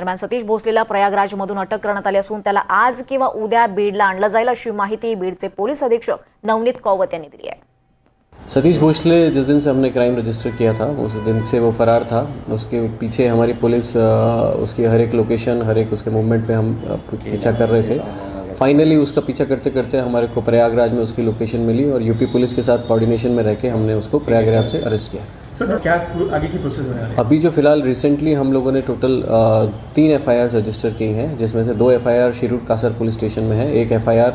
दरम्यान सतीश भोसलेला प्रयागराजमधून अटक करण्यात आली असून त्याला आज किंवा उद्या बीडला आणलं जाईल अशी माहिती बीडचे पोलीस अधीक्षक नवनीत कौवत यांनी दिली आहे। सतीश भोसले जिस दिन से हमने क्राइम रजिस्टर किया था उस दिन से वो फरार था। उसके पीछे हमारी पुलिस उसकी हर एक लोकेशन हर एक उसके मूवमेंट पे हम पीछा कर रहे थे। फाइनली उसका पीछा करते करते हमारे को प्रयागराज में उसकी लोकेशन मिली और यूपी पुलिस के साथ कोऑर्डिनेशन में रह के हमने उसको प्रयागराज से अरेस्ट किया। सर क्या आगे की प्रोसेस होने वाली है? अभी जो फिलहाल रिसेंटली हम लोगों ने टोटल 3 FIR रजिस्टर की हैं, जिसमें से 2 FIR Shirur Kasar police station में है, एक FIR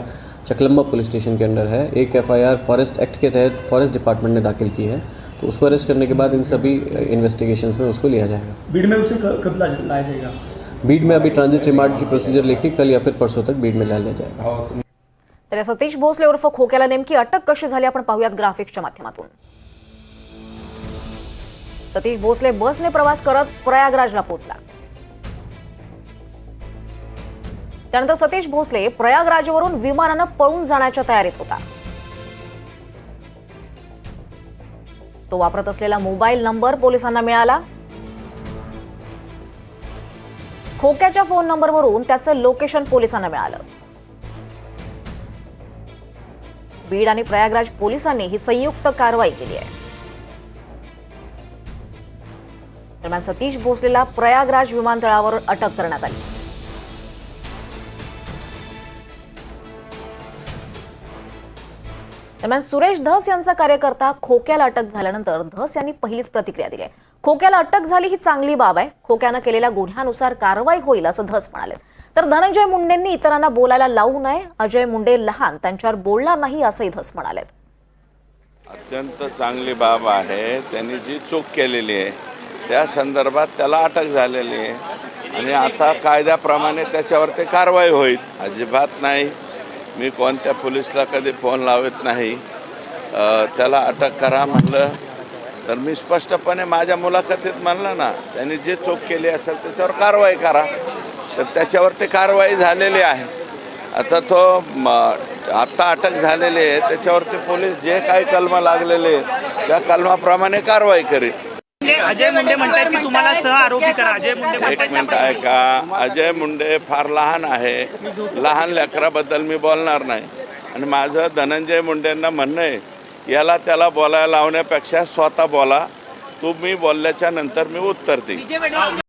चकलम्बा पुलिस स्टेशन के अंडर है, एक FIR फॉरेस्ट एक्ट के तहत फॉरेस्ट डिपार्टमेंट ने दाखिल की है। तो उसको अरेस्ट करने के बाद इन सभी इन्वेस्टिगेशन्स में उसको लिया जाएगा। बीड में उसे कब लाया जाएगा? बीड में अभी ट्रांजिट रिमांड की प्रोसीजर लेके कल या फिर परसों तक बीड में लाया जाएगा। तर सतीश भोसले उर्फ खोक्याला नेमकी अटक कशी झाली आपण पाहूयात ग्राफिक्सच्या माध्यमातून। सतीश भोसले बसने प्रवास करत प्रयागराजला पोहोचला। त्यानंतर सतीश भोसले प्रयागराजवरून विमानानं पळून जाण्याच्या तयारीत होता। तो वापरत असलेला मोबाईल नंबर पोलिसांना मिळाला। खोक्याच्या फोन नंबरवरून त्याचं लोकेशन पोलिसांना मिळालं। बीड आणि प्रयागराज पोलिसांनी ही संयुक्त कारवाई केली आहे। दरम्यान सतीश भोसलेला प्रयागराज विमानतळावर अटक करण्यात आली। दरम्यान सुरेश धस यांचा कार्यकर्ता खोक्याला अटक झाल्यानंतर धस यांनी पहिलीच प्रतिक्रिया दिली आहे। खोक्याला अटक झाली ही चांगली बाब आहे, खोक्यानं केलेल्या गुन्ह्यानुसार कारवाई होईल असं धस म्हणाले। तर धनंजय मुंडेंनी इतरांना बोलायला लावू नये, अजय मुंडे लहान त्यांच्यावर बोलणार नाही असंही धस म्हणाले। अत्यंत चांगली बाब आहे, त्यांनी जी चूक केलेली आहे त्या संदर्भात त्याला अटक झालेली आहे आणि आता कायद्याप्रमाणे त्याच्यावरती कारवाई होईल। अजिबात नाही, मी कोणत्या पोलिसला कधी फोन लावत नाही। त्याला अटक करा म्हणलं तर मी स्पष्टपणे माझ्या मुलाखतीत म्हणलं ना, त्यांनी जी चूक केली असेल त्याच्यावर कारवाई करा, तर त्याच्यावरती कारवाई झालेली आहे। आता तो आत्ता अटक झालेली आहे त्याच्यावरती पोलीस जे काही कलम लागलेले त्या कलमाप्रमाणे कारवाई करेल। अजय मुंडे म्हणतात की तुम्हाला सह आरोपी करा। अजय मुंडे एक मिनिट ऐका, अजय मुंडे फार लहान आहे, लहान लेकराबद्दल मी बोलणार नाही आणि माझं धनंजय मुंडेंना म्हणणं आहे याला त्याला बोलायला लावण्यापेक्षा स्वतः बोला, तुम्ही बोलल्याच्या नंतर मी उत्तर देईन।